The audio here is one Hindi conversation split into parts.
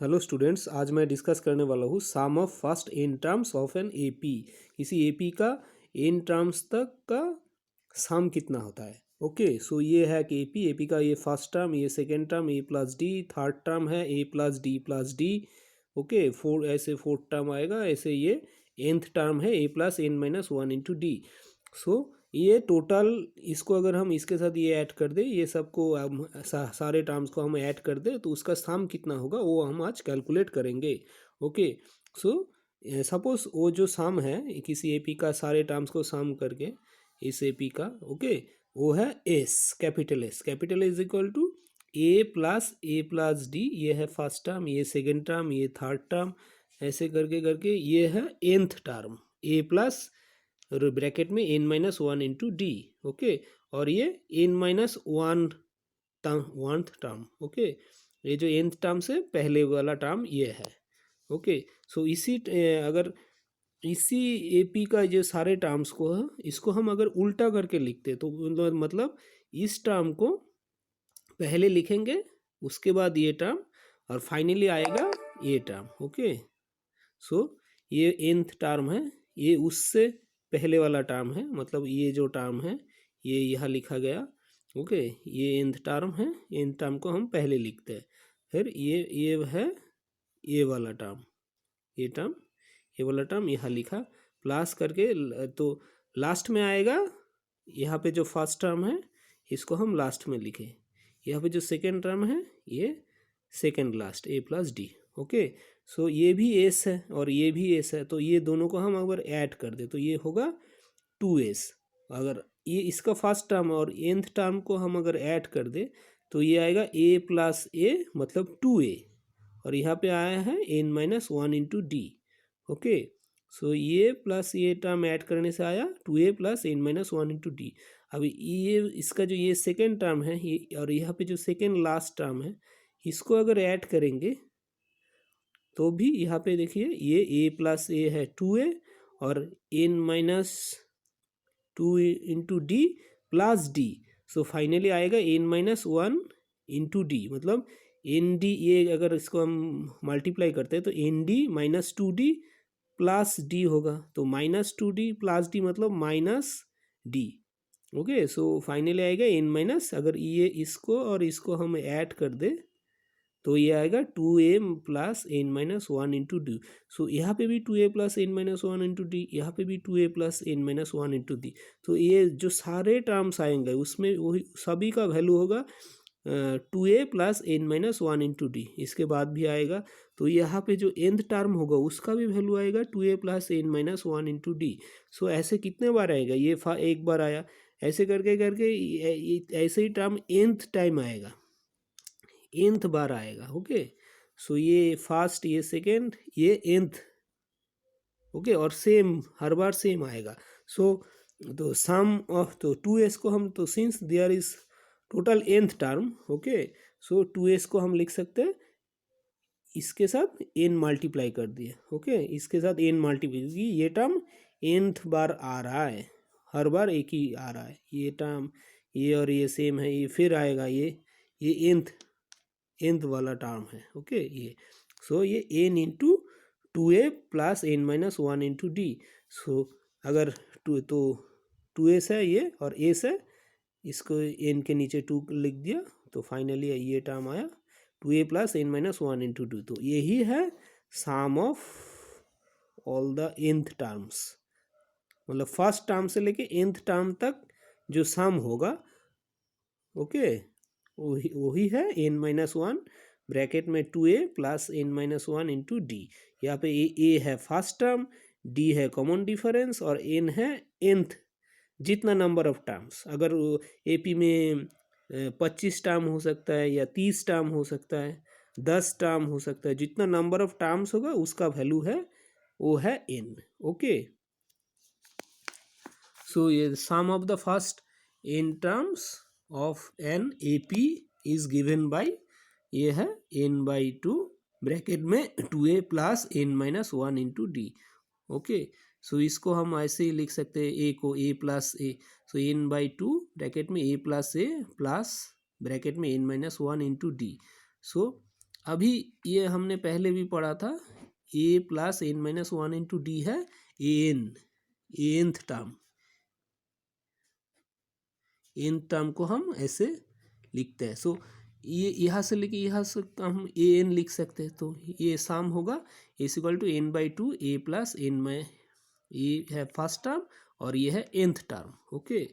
हेलो स्टूडेंट्स, आज मैं डिस्कस करने वाला हूँ sum of first N terms of an AP. किसी एपी का एन टर्म्स तक का सम कितना होता है। ओके, सो ये है कि एपी का ये फर्स्ट टर्म, ये second term A plus D, third term है ए प्लस डी। ओके, ऐसे फोर्थ टर्म आएगा, ऐसे ये nth टर्म है A plus N minus one into D. So ये टोटल, इसको अगर हम इसके साथ ये ऐड कर दें, ये सबको हम सारे टर्म्स को हम ऐड कर दें, तो उसका सम कितना होगा वो हम आज कैलकुलेट करेंगे। ओके, सो सपोज वो जो सम है किसी एपी का, सारे टर्म्स को सम करके इस एपी का, ओके, वो है S, capital S equal to A plus D. ये है फर्स्ट टर्म, ये सेकेंड टर्म, ये थर्ड टर्म, ऐसे करके करके ये है nth term A plus bracket में n minus one into D. Okay, और ये n minus one term. Okay, ये जो nth टर्म से पहले वाला टर्म ये है। ओके, सो अगर इसी एपी का जो सारे टर्म्स को है, इसको हम अगर उल्टा करके लिखते तो मतलब इस टर्म को पहले लिखेंगे, उसके बाद ये टर्म, और फाइनली आएगा ये टर्म। ओके, सो ये nth टर्म है, ये उससे पहले वाला टर्म है, मतलब ये जो टर्म है ये यहाँ लिखा गया। ओके, ये nth टर्म है, nth टर्म को हम पहले लिखते हैं, फिर ये है ये वाला टर्म, ये वाला टर्म यहाँ लिखा, प्लस करके तो लास्ट में आएगा। यहाँ पे जो फर्स्ट टर्म है इसको हम लास्ट में लिखे, यहाँ पे जो सेकेंड टर्म है ये सेकेंड लास्ट ए प्लस डी। ओके, सो ये भी एस है और ये भी एस है, तो ये दोनों को हम अगर ऐड कर दे तो ये होगा 2s। अगर ये इसका फर्स्ट टर्म और nth टर्म को हम अगर ऐड कर दे तो ये आएगा a प्लस ए, मतलब 2a, और यहाँ पे आया है n minus one into D. Okay, so ये प्लस ये टर्म ऐड करने से आया 2a plus N minus one into D. अभी ये इसका जो ये सेकेंड टर्म है ये, और यहाँ पे जो सेकेंड लास्ट टर्म है, इसको अगर ऐड करेंगे तो भी यहाँ पे देखिए ये a प्लस ए है 2a, और n minus two into D plus D. So finally आएगा n minus one into D, मतलब एन डी, ये अगर इसको हम मल्टीप्लाई करते हैं तो N D minus two D plus D होगा, तो minus two D plus D मतलब minus D. Okay, so finally आएगा n माइनस, अगर ये इसको और इसको हम ऐड कर दे तो ये आएगा 2a plus N minus one into D. So यहाँ पे भी 2a plus N minus one into D, यहाँ पे भी 2a plus N minus one into D. तो ये जो सारे टर्म्स आएंगे उसमें वही सभी का वैल्यू होगा 2a plus N minus one into D. इसके बाद भी आएगा, तो यहाँ पे जो nth टर्म होगा उसका भी वैल्यू आएगा 2a plus N minus one into D. So ऐसे कितने बार आएगा, ये एक बार आया, ऐसे करके करके ऐसे ही टर्म nth टाइम आएगा, nth बार आएगा। ओके, सो ये फर्स्ट, ये सेकेंड, ये nth। ओके, और सेम हर बार सेम आएगा। सो तो सम ऑफ, तो 2s को हम, तो since there is total nth term, okay, so 2s को हम लिख सकते हैं इसके साथ n मल्टीप्लाई कर दिए। ओके, इसके साथ n मल्टीप्लाई, क्योंकि ये टर्म nth बार आ रहा है, हर बार एक ही आ रहा है ये टर्म, ये और ये सेम है, ये फिर आएगा ये nth वाला टर्म है। ओके, ये सो ये n into 2a plus N minus one into D. So अगर तो 2s है ये और s है, इसको n के नीचे 2 लिख दिया, तो फाइनली ये टर्म आया 2a plus N minus one into 2। तो यही है sum of all the nth terms, मतलब फर्स्ट टर्म से लेके nth टर्म तक जो सम होगा। ओके, वही है n माइनस वन ब्रैकेट में 2a plus N minus one into D. यहाँ पे ए है फर्स्ट टर्म, डी है कॉमन डिफरेंस, और n है nth जितना नंबर ऑफ टर्म्स। अगर एपी में 25 टर्म हो सकता है, या 30 टर्म हो सकता है, 10 टर्म हो सकता है, जितना नंबर ऑफ टर्म्स होगा उसका वैल्यू है वो है n। ओके, सो ये sum of the first n terms of an AP is given by, ये है n बाई टू ब्रैकेट में 2a plus N minus one into D. Okay, so इसको हम ऐसे ही लिख सकते हैं, a को a plus A, so n by two bracket में a plus A plus bracket में n minus one into D. So अभी ये हमने पहले भी पढ़ा था, A plus N minus one into D है एनथ टर्म। एनथ टर्म को हम ऐसे लिखते हैं। सो ये यहाँ से लेके यहाँ से हम ए एन लिख सकते हैं। तो ये सम होगा is equal to N by two A plus N में, ये है फर्स्ट टर्म और ये है nth term. Okay,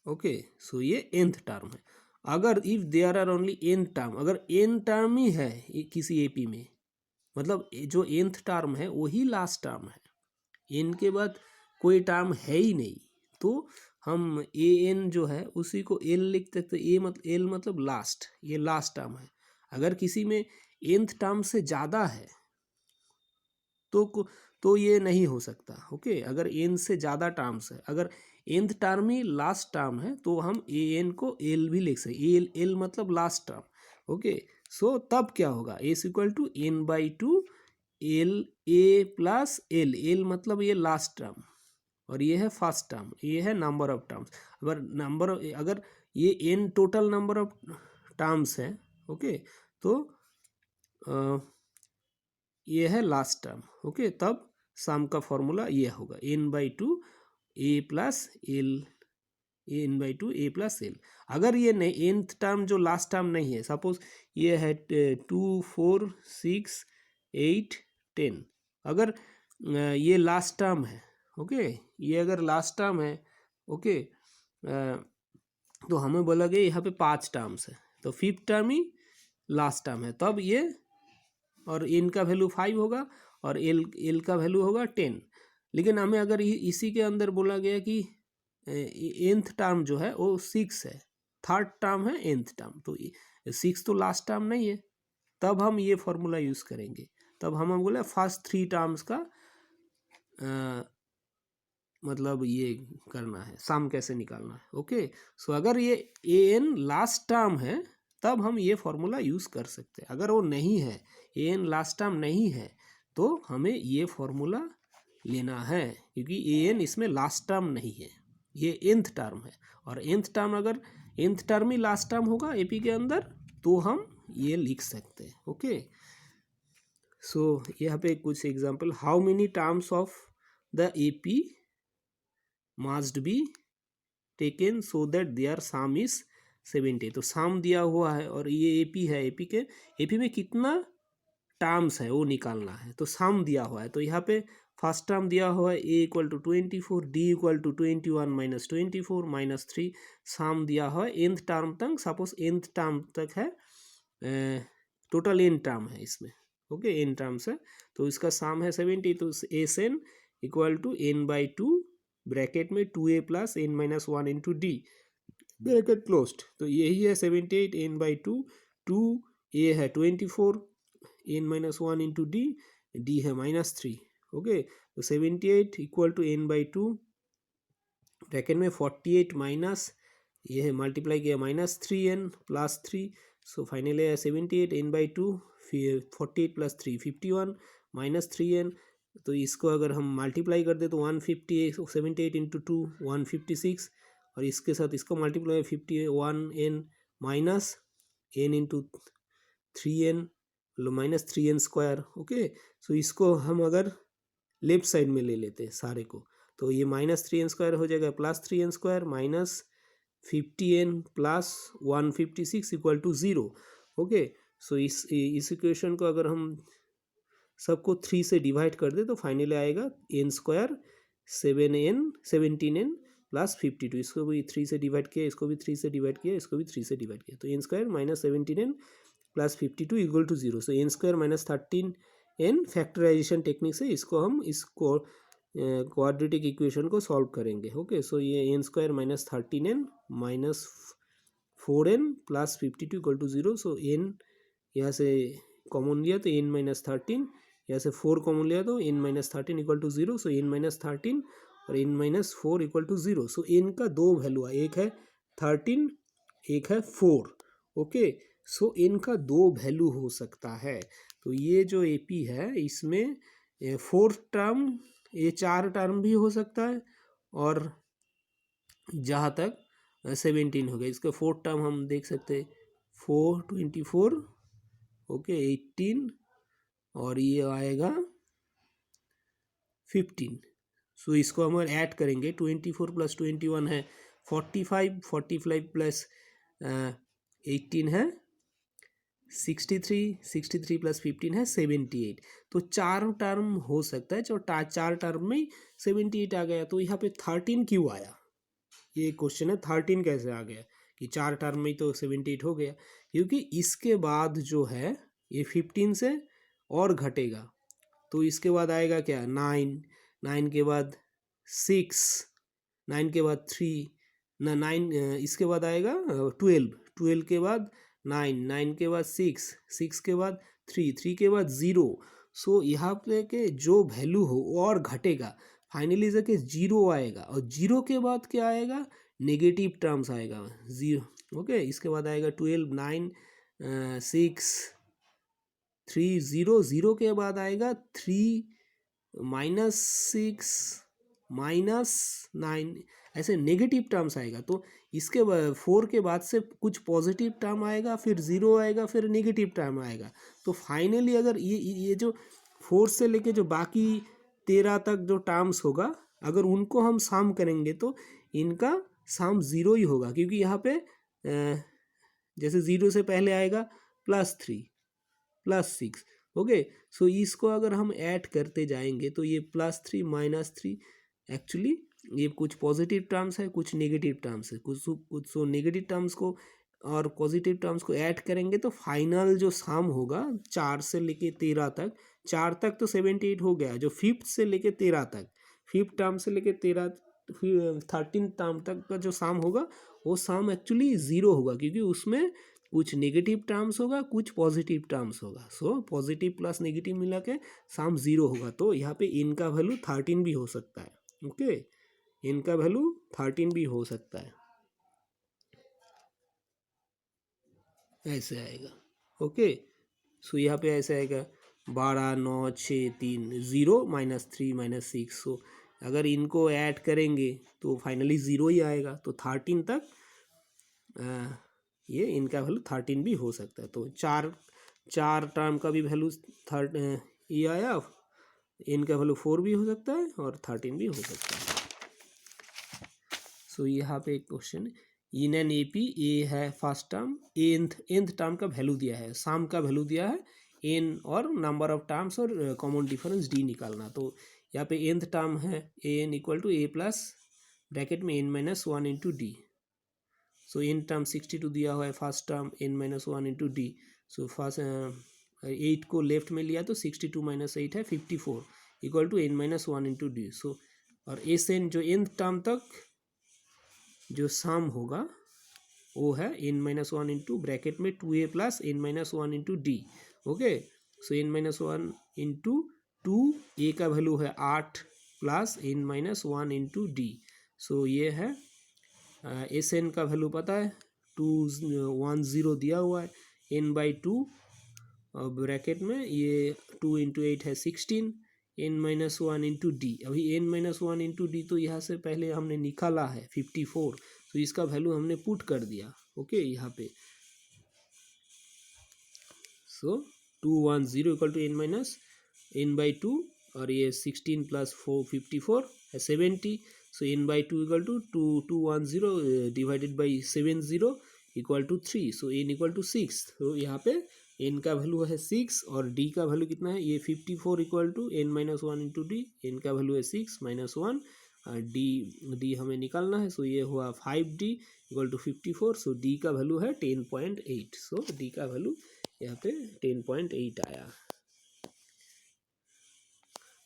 okay, so ये nth टर्म है। अगर if there are only n term, अगर n टर्म ही है किसी एपी में, मतलब जो nth टर्म है वही लास्ट टर्म है, n के बाद कोई टर्म है ही नहीं, तो हम ए एन जो है उसी को एल लिख सकते। एल मतलब लास्ट, ये लास्ट टर्म है। अगर किसी में nth टर्म से ज़्यादा है तो ये नहीं हो सकता। ओके, अगर n से ज़्यादा टर्म्स है, अगर nth टर्म ही लास्ट टर्म है तो हम ए एन को एल भी लिख सकते। एल मतलब लास्ट टर्म। ओके, सो तब क्या होगा, S equal to N by two L A plus L. L मतलब ये लास्ट टर्म और ये है फर्स्ट टर्म, ये है नंबर ऑफ टर्म्स। अगर ये N total number of terms है, ओके, तो ये है लास्ट टर्म। ओके, तब सम का फॉर्मूला ये होगा N by two A plus L, N by two A plus L. अगर ये नहीं, nth टर्म जो लास्ट टर्म नहीं है, सपोज ये है 2 4 6 8 10, अगर ये लास्ट टर्म है, ओके, ये अगर लास्ट टर्म है, ओके, तो हमें बोला गया यहाँ पे 5 टर्म्स है, तो फिफ्थ टर्म ही लास्ट टर्म है, तब ये, और एन का वैल्यू 5 होगा और एल का वैल्यू होगा 10। लेकिन हमें अगर इसी के अंदर बोला गया कि nth टर्म जो है वो 6 है, थर्ड टर्म है nth टर्म, तो 6 तो लास्ट टर्म नहीं है, तब हम ये फॉर्मूला यूज़ करेंगे। तब हम बोले फर्स्ट 3 टर्म्स का मतलब ये करना है, सम कैसे निकालना है। ओके, सो अगर ये ए एन लास्ट टर्म है तब हम ये फॉर्मूला यूज़ कर सकते हैं। अगर वो नहीं है, ए एन लास्ट टर्म नहीं है, तो हमें ये फॉर्मूला लेना है, क्योंकि ए एन इसमें लास्ट टर्म नहीं है, ये nth टर्म है। और nth टर्म, अगर nth टर्म ही लास्ट टर्म होगा एपी के अंदर, तो हम ये लिख सकते हैं। ओके, सो यहाँ पे कुछ example, how many terms of the AP must be taken so that their sum is 70। तो सम दिया हुआ है और ये एपी है, एपी में कितना टर्म्स है वो निकालना है, तो सम दिया हुआ है। तो यहाँ पे फर्स्ट टर्म दिया हुआ है A equal to 24, D equal to 21 minus 24 minus 3, sum दिया हुआ है nth टर्म तक। सपोज nth टर्म तक है, टोटल n टर्म है इसमें, ओके, n टर्म्स है, तो इसका सम है 70। तो S N equal to N by two bracket में 2a plus N minus 1 into D bracket closed, तो यही है 78 एन बाई टू, 2a है 24 एन माइनस 1 इंटू डी है माइनस 3। ओके, तो 78 equal to N by two bracket में 48 माइनस ये है मल्टीप्लाई किया minus 3n plus 3, so finally है 78 एन बाई टू, फिर 48 प्लस 3 51 माइनस 3n। तो इसको अगर हम मल्टीप्लाई कर दे तो 158, 78 इंटू 2 156, और इसके साथ इसको multiply 51n minus n into 3n minus 3n square. Okay, so इसको हम अगर लेफ्ट साइड में ले लेते हैं सारे को, तो ये माइनस 3n स्क्वायर हो जाएगा plus 3n square minus 50n plus 156 equal to 0। Okay, so इस इक्वेशन को अगर हम सबको 3 से डिवाइड कर दे तो फाइनली आएगा n स्क्वायर 17n प्लस 52। इसको भी 3 से डिवाइड किया, इसको भी 3 से डिवाइड किया, इसको भी 3 से डिवाइड किया, तो n square minus 17n plus 52 equal to 0। So n square minus 13n factorisation technique से इसको हम इसको क्वाड्रेटिक इक्वेशन को सॉल्व करेंगे। ओके, सो ये n square minus 13n minus 4n plus 52 equal to 0। So n यहाँ से कॉमन लिया तो n माइनस 13, यहाँ से 4 कॉमन लिया तो n minus 13 equal to 0। So n minus 13 और n minus 4 equal to 0। So n का दो वैल्यू है, एक है 13, एक है 4। ओके, सो n का दो वैल्यू हो सकता है। तो ये जो एपी है इसमें 4 टर्म, ये 4 टर्म भी हो सकता है और जहाँ तक 17 हो गया। इसका फोर्थ टर्म हम देख सकते हैं 4 24, ओके 18 और ये आएगा 15। सो इसको हम ऐड करेंगे 24 + 21 है 45, 45 + 18 है 63, 63 + 15 है 78। तो 4 टर्म हो सकता है, जो 4 टर्म में 78 आ गया। तो यहाँ पे 13 क्यों आया, ये क्वेश्चन है 13 कैसे आ गया कि 4 टर्म में तो 78 हो गया। क्योंकि इसके बाद जो है ये 15 से और घटेगा, तो इसके बाद आएगा क्या 9, 9 के बाद 6, 9 के बाद 3 ना 9, इसके बाद आएगा 12, 12 के बाद 9, 9 के बाद 6, 6 के बाद 3, 3 के बाद 0। सो यहाँ पे के जो वैल्यू हो और घटेगा, फाइनली जाके 0 आएगा। और 0 के बाद क्या आएगा, नेगेटिव टर्म्स आएगा 0, ओके। इसके बाद आएगा 12, 9, 6, 3, 0, 0 के बाद आएगा 3, -6, -9, ऐसे नेगेटिव टर्म्स आएगा। तो इसके बाद 4 के बाद से कुछ पॉजिटिव टर्म आएगा, फिर 0 आएगा, फिर नेगेटिव टर्म आएगा। तो फाइनली अगर ये जो 4 से लेके जो बाकी 13 तक जो टर्म्स होगा, अगर उनको हम सम करेंगे तो इनका सम 0 ही होगा। क्योंकि यहाँ पे जैसे 0 से पहले आएगा +3, +6, ओके। सो इसको अगर हम ऐड करते जाएंगे तो ये +3 -3, एक्चुअली ये कुछ पॉजिटिव टर्म्स है, कुछ नेगेटिव टर्म्स है, कुछ सो नेगेटिव टर्म्स को और पॉजिटिव टर्म्स को ऐड करेंगे तो फाइनल जो सम होगा 4 से लेके 13 तक, 4 तक तो 78 हो गया, जो 5th से लेके 13 तक, 5th टर्म से लेके 13 13 टर्म तक का जो सम होगा वो सम एक्चुअली 0 होगा। क्योंकि उसमें कुछ नेगेटिव टर्म्स होगा, कुछ पॉजिटिव टर्म्स होगा। सो पॉजिटिव प्लस नेगेटिव मिला के सम 0 होगा। तो यहाँ पे इनका वैल्यू 13 भी हो सकता है, ओके। इनका वैल्यू 13 भी हो सकता है, ऐसे आएगा, ओके। सो यहाँ पे ऐसे आएगा 12, 9, 6, 3, 0, -3, -6। सो अगर इनको ऐड करेंगे तो फाइनली 0 ही आएगा। तो 13 तक ये इनका वैल्यू 13 भी हो सकता है। तो चार टर्म का भी वैल्यू ये आया, इनका वैल्यू 4 भी हो सकता है और 13 भी हो सकता है। सो यहाँ पे एक क्वेश्चन, इन एन एपी ए है फर्स्ट टर्म, nth टर्म का वैल्यू दिया है, सम का वैल्यू दिया है n और नंबर ऑफ टर्म्स और कॉमन डिफरेंस d निकालना। तो यहाँ पे nth टर्म है an = a प्लस ब्रैकेट में n-1 इंटू डी। सो n टर्म 62 दिया हुआ है, first term n-1 into D. So first 8 को लेफ्ट में लिया तो 62 - 8 है 54 = n-1 इंटू डी। सो और एस एन जो nth टर्म तक जो सम होगा वो है n-1 इंटू ब्रैकेट में 2a plus n-1 into D, okay. So n-1 into 2a का वैल्यू है 8 plus n-1 into D. So ये है एस एन का वैल्यू पता है 210 दिया हुआ है, n/2 और ब्रैकेट में ये 2 × 8 है 16, n-1 इंटू डी। अभी n-1 इंटू डी तो यहाँ से पहले हमने निकाला है 54, तो इसका वैल्यू हमने पुट कर दिया, ओके यहाँ पे। सो 210 = n/2 और ये 16 + 4 54 है 70। सो n/2 = 210 divided by 70 = 3। So n = 6। तो यहाँ पे n का वैल्यू है 6 और d का वैल्यू कितना है, ये 54 = n-1 इंटू डी, n का वैल्यू है 6 - 1 d हमें निकालना है। सो ये हुआ 5d = 54। सो d का वैल्यू है 10.8। सो d का वैल्यू यहाँ पे 10.8 आया।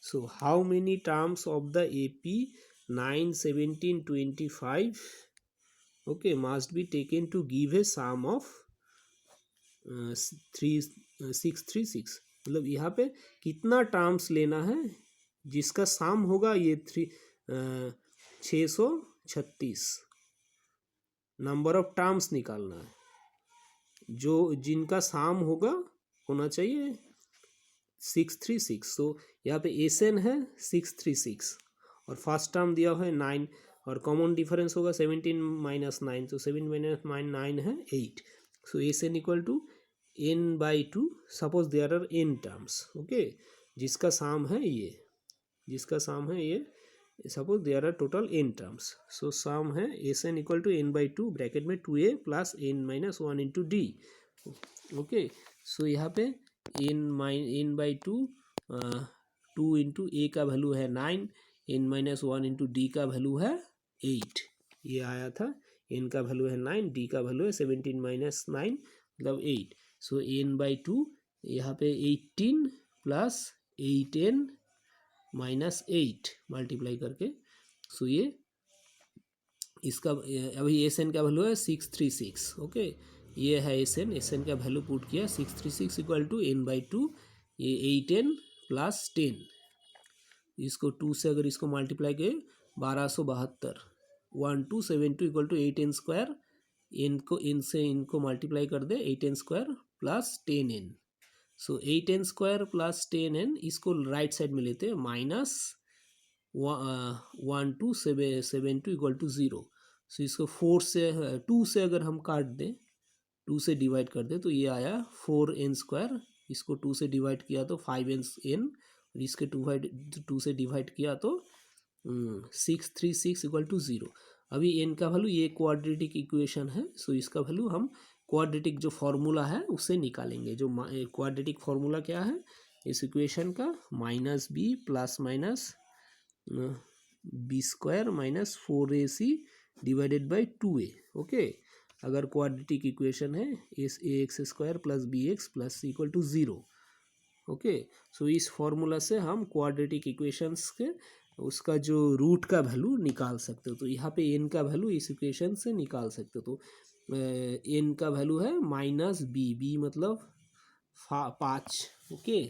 So how many terms of the AP 9, 17, 25 okay must be taken to give a sum of 636? मतलब यहाँ पे कितना टर्म्स लेना है जिसका सम होगा ये 636। नंबर ऑफ टर्म्स निकालना है जो जिनका सम होना चाहिए 636। सो यहाँ पे एस एन है 636 और फर्स्ट टर्म दिया हुआ है 9 और कॉमन डिफरेंस होगा 17 माइनस 9, तो 7 माइनस 9 है 8. So S N equal to n/2. Suppose there are n terms. Okay, जिसका साम है ये, suppose there are total n terms. So sum है S N equal to n/2 bracket में 2a plus n-1 into D. Okay, so यहाँ पे n/2 2 इंटू ए का वैल्यू है 9, n-1 इंटू डी का वैल्यू है 8. ये आया था, n का वैल्यू है 9, डी का वैल्यू है 17 माइनस 9 मतलब 8. सो n/2 यहाँ पे 18 प्लस 8n माइनस 8 मल्टीप्लाई करके. सो ये इसका अभी एस एन का वैल्यू है 636. ओके, ये है एस एन का वैल्यू पुट किया 636 इक्वल टू n/2, ये 8n प्लस 10. इसको 2 से अगर इसको मल्टीप्लाई किए 1272, 1272 इक्वल टू 8n स्क्वायर. इनको मल्टीप्लाई कर दे 8n स्क्वायर प्लस 10n. सो 8n स्क्वायर प्लस 10n इसको राइट साइड में लेते हैं माइनस 1272 इक्वल टू 0. सो इसको 4 से 2 से अगर हम काट दें, 2 से डिवाइड कर दें तो ये आया 4n स्क्वायर. इसको 2 से डिवाइड किया तो 5n और इसके 2 से डिवाइड किया तो 636 इक्वल टू 0. अभी n का वैल्यू, ये क्वाड्रेटिक इक्वेशन है. सो इसका वैल्यू हम क्वाड्रेटिक जो फॉर्मूला है उससे निकालेंगे. जो क्वाड्रेटिक फॉर्मूला क्या है इस इक्वेशन का, minus B plus minus B square minus 4ac divided by 2a. Okay, अगर क्वाड्रेटिक इक्वेशन है इस ax square plus B X plus equal to 0. Okay, so इस फॉर्मूला से हम क्वाड्रेटिक इक्वेशंस के उसका जो रूट का वैल्यू निकाल सकते हो. तो यहाँ पे n का वैल्यू इस इक्वेशन से निकाल सकते हो. तो n का वैल्यू है माइनस बी मतलब 5. ओके,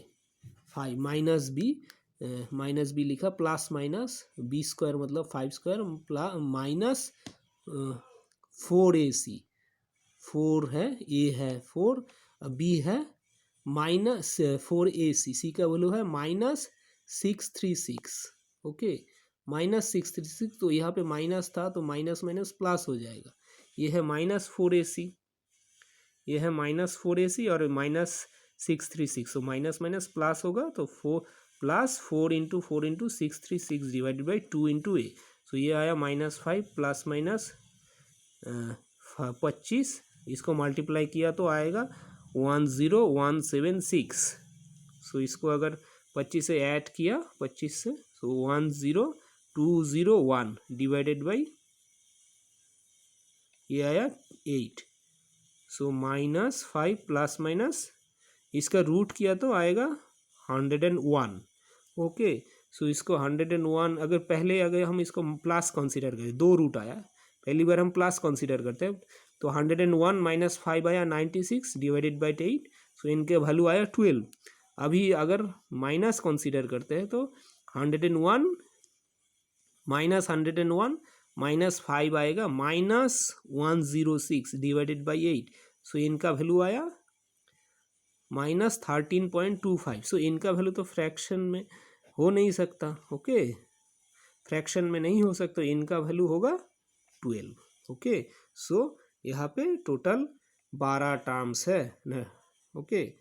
5 माइनस बी लिखा प्लस माइनस बी स्क्वायर मतलब 5 स्क्वायर माइनस 4ac. 4 है, a है 4, b है माइनस 4ac. सी का वैल्यू है माइनस 636. Okay, minus 636. तो यहाँ पे माइनस था तो माइनस माइनस प्लस हो जाएगा. ये है माइनस 4ac, ये है माइनस 4ac और माइनस 636. तो माइनस माइनस प्लस होगा तो 4 plus 4 into 636 divided by 2 into A. So ये आया माइनस 5 प्लस माइनस 25. इसको मल्टीप्लाई किया तो आएगा 10176. सो इसको अगर 25 से ऐड किया 25 से, सो 10201 डिवाइडेड बाई ये आया 8. सो माइनस 5 प्लस माइनस इसका रूट किया तो आएगा 101. ओके, सो इसको 101 अगर हम इसको प्लस कंसीडर करें, 2 रूट आया, पहली बार हम प्लस कंसीडर करते हैं तो 101 माइनस 5 आया 96 डिवाइडेड बाई 8. सो इनके वैल्यू आया 12. अभी अगर माइनस कंसीडर करते हैं तो 101 माइनस 5 आएगा माइनस 106 डिवाइडेड बाई 8. सो इनका वैल्यू आया माइनस 13.25. सो इनका वैल्यू तो फ्रैक्शन में हो नहीं सकता. ओके, फ्रैक्शन में नहीं हो सकता, इनका वैल्यू होगा 12. ओके, सो यहाँ पे टोटल 12 टर्म्स है ना. ओके,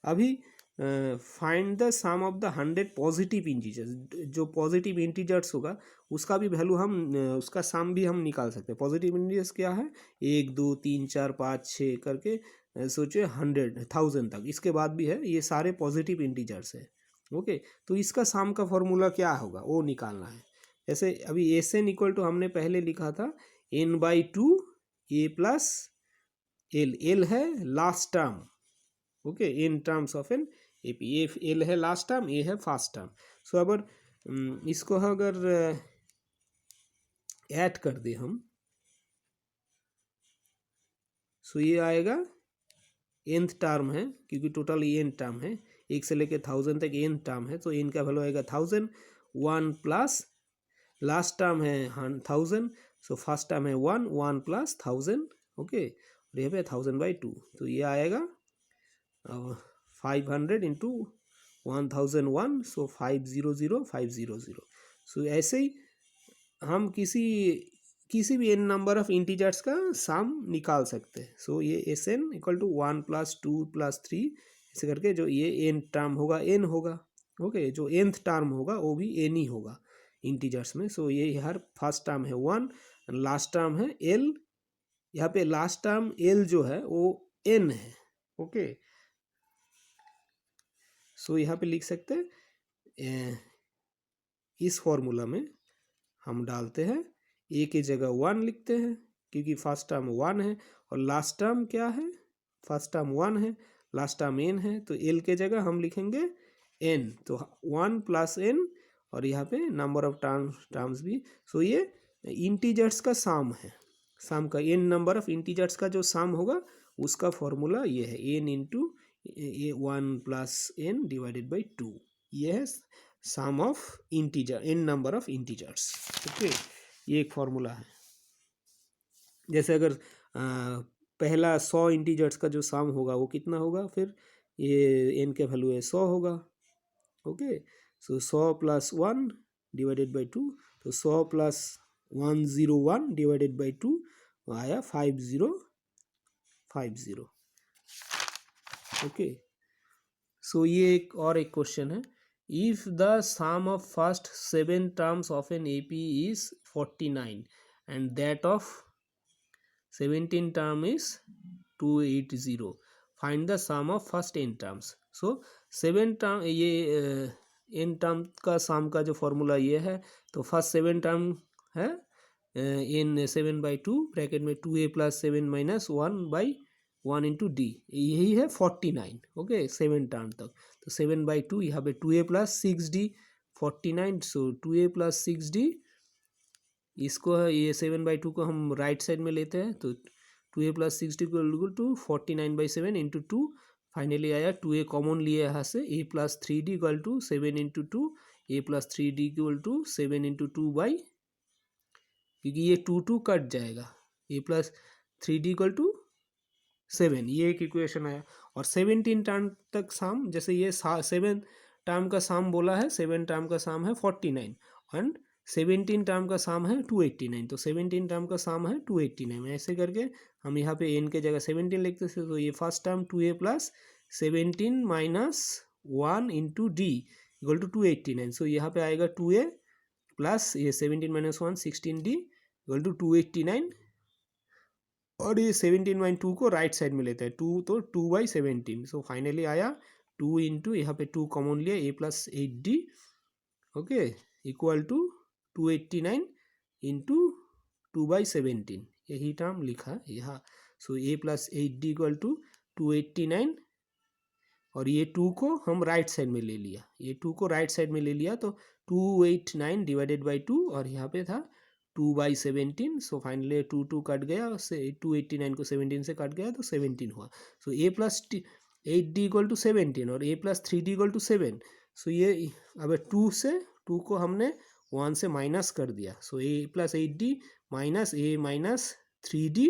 अभी find the sum of the 100 positive integers. जो पॉजिटिव इंटीजर्स होगा उसका भी वैल्यू हम उसका सम भी हम निकाल सकते हैं. पॉजिटिव इंटीजर्स क्या है, 1 2 3 4 5 6 करके सोचिए 100,000 तक. इसके बाद भी है, ये सारे पॉजिटिव इंटीजर्स है. ओके, तो इसका सम का फॉर्मूला क्या होगा वो निकालना है. जैसे अभी एस एन इक्वल टू हमने पहले लिखा था n/2 a plus L. L है last term. Okay, in terms of an AP. L है लास्ट टर्म, ए है फर्स्ट टर्म. सो अगर इसको अगर ऐड कर दे हम, सो ये आएगा nth टर्म है क्योंकि टोटल n टर्म है, 1 से लेके 1000 तक n टर्म है. तो n का वैल्यू आएगा 1000. 1 प्लस लास्ट टर्म है 1000. सो फर्स्ट टर्म है 1 प्लस 1000. ओके, और यहाँ पे 1000/2. तो ये आएगा 500 इंटू 1001, सो 500 500। सो ऐसे ही हम किसी भी n नंबर ऑफ इंटीजर्स का सम निकाल सकते हैं। सो ये Sn इक्वल टू 1 + 2 + 3 ऐसे करके जो ये n टर्म होगा n होगा। ओके, जो nth टर्म होगा वो भी n ही होगा इंटीजर्स में। सो ये हर फर्स्ट टर्म है 1, लास्ट टर्म है l, यहाँ पे लास्ट टर्म l जो है वो n है। ओके, सो यहाँ पे लिख सकते हैं इस फॉर्मूला में हम डालते हैं a की जगह 1 लिखते हैं क्योंकि फर्स्ट टर्म 1 है और लास्ट टर्म क्या है, फर्स्ट टर्म 1 है, लास्ट टर्म n है, तो l के जगह हम लिखेंगे n, तो 1 + n और यहाँ पे नंबर ऑफ टर्म्स भी। सो ये इंटीजर्स का सम है, सम का n नंबर ऑफ इंटीजर्स का जो सम होगा उसका फॉर्मूला ये है n into 1 + n divided by 2। ये है sum of integer, n number of integers. Okay, ये एक फॉर्मूला है। जैसे अगर पहला 100 इंटीजर्स का जो सम होगा वो कितना होगा, फिर ये n के वैल्यू है 100 होगा। ओके, सो 100 + 1 डिवाइडेड बाई 2, तो 100 + 101 डिवाइडेड बाई 2 आया 5050। ओके, सो ये एक क्वेश्चन है। If the sum of first 7 terms of an AP is 49 and that of 17 term is 280, find the sum of first n terms. So 7 term, ये n टर्म का सम का जो फॉर्मूला ये है, तो फर्स्ट 7 टर्म है n 7/2 ब्रैकेट में 2a + 7 - 1/1 इंटू d, यही है 49। ओके, 7 टर्म तक, तो 7/2 यहाँ पे 2a + 6d 49, सो 2a + 6d, इसको ये 7/2 को हम राइट साइड में लेते हैं, तो 2a + 6d equal to 49/7 into 2, finally आया 2a कॉमन लिए यहाँ से, a + 3d equal to 7 into 2, a + 3d equal to 7 into 2 by, क्योंकि ये 2 कट जाएगा, a + 3d इक्वल टू 7, ये एक इक्वेशन आया। और 17 टर्म तक सम, जैसे ये 7 टर्म का सम बोला है, 7 टर्म का सम है 49 एंड 17 टर्म का सम है 289, तो 17 टर्म का सम है 289। ऐसे करके हम यहाँ पे n के जगह 17 लिखते थे, तो ये first term 2a + 17 - 1 into d equal to 289, so यहाँ पे आएगा 2a प्लस ये 17 - 1 16d इक्वल टू 289, और ये 17/2 को राइट साइड में लेते हैं, 2 तो 2/17, सो फाइनली आया 2 इंटू, यहाँ पे 2 कॉमन लिया, a + 8d, okay, equal to 289 into 2/17, यही टर्म लिखा यहाँ। सो a + 8d इक्वल टू 289, और ये 2 को हम राइट साइड में ले लिया, ये 2 को राइट साइड में ले लिया, तो 289 डिवाइडेड बाई 2, और यहाँ पे था 2/17, सो फाइनली 2 कट गया, से 289 को 17 से कट गया, तो 17 हुआ। सो a + 8d इक्वल टू 17 और a + 3d इक्वल टू 7, सो ये अब 2 से 2 को हमने 1 से माइनस कर दिया, सो a + 8d minus a - 3d,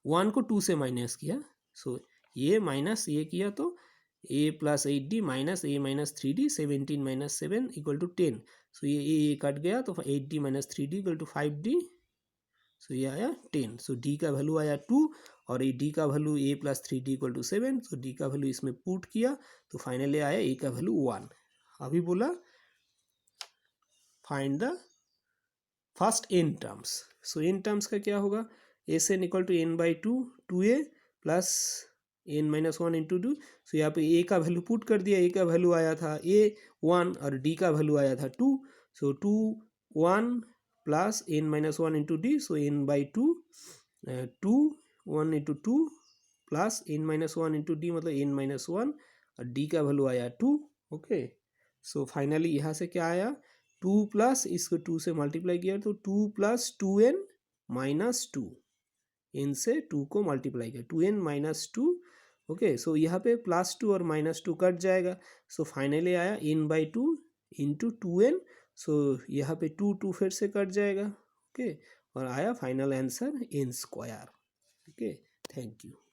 1 को 2 से माइनस किया, सो ये माइनस ये किया, तो a + 8d minus a - 3d 17 - 7 equal to 10, so ये कट गया, तो 8d - 3d equal to 5d, सो ये आया 10। सो d का वैल्यू आया 2 और ये d का value a + 3d equal to 7, so d का वैल्यू इसमें पुट किया, तो फाइनली आया a का वैल्यू 1। अभी बोला find the first n terms. So n terms का क्या होगा, Sn equal to n/2 2a plus n - 1 into 2, so यहाँ पे a का वैल्यू पुट कर दिया, a का वैल्यू आया था a 1 और d का वैल्यू आया था 2, सो 2 1 प्लस n - 1 इंटू d, सो n/2 2 1 into 2 plus n - 1 into d मतलब n - 1, और d का वैल्यू आया 2। ओके, सो फाइनली यहाँ से क्या आया, 2 प्लस इसको 2 से मल्टीप्लाई किया, तो 2 + 2n - 2, n से 2 को मल्टीप्लाई किया, 2n - 2। ओके, सो यहाँ पे +2 और -2 कट जाएगा, सो फाइनली आया n/2 इंटू 2n, सो यहाँ पे 2 फिर से कट जाएगा। ओके, और आया final answer n²। Okay, thank you.